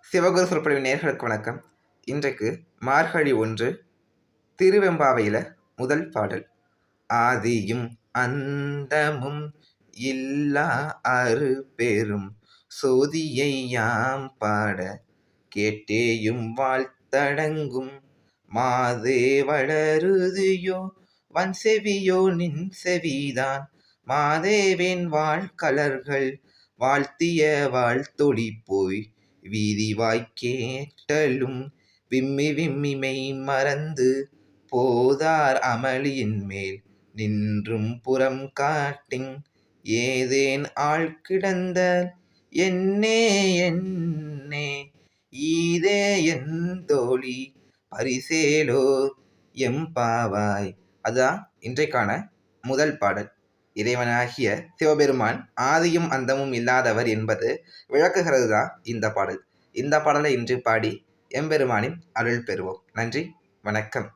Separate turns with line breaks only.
சிவகுரு சொற்பொழிவு நேயர்களுக்கு வணக்கம். இன்றைக்கு மார்கழி 1 திருவெம்பாவையில முதல் பாடல். ஆதியும் அந்தமும் இல்லா அருபெரும் சோதியை யாம் பாட கேட்டேயும் வாழ்த்தடங்கும் மாதே வளருதியோ வன்செவியோ நின் செவிதான் மாதேவேன் வாழ்கலர்கள் வாழ்த்திய வாழ்த்தொளி போய் வீதிவாய்க் கேட்டலும் விம்மி விம்மி மெய் மறந்து போதார் அமளியின் மேல் நின்றும் புறம் காட்டிங் ஏதேன் ஆள் கிடந்த என்னே என்னே ஈதே என் தோழி பரிசேலோர் எம்பாவாய். அதுதான் இன்றைக்கான முதல் பாடல். இறைவனாகிய சிவபெருமான் ஆதியும் அந்தமும் இல்லாதவர் என்பது விளக்குகிறது தான் இந்த பாடல். இந்த பாடலை இன்று பாடி எம்பெருமானின் அருள் பெறுவோம். நன்றி, வணக்கம்.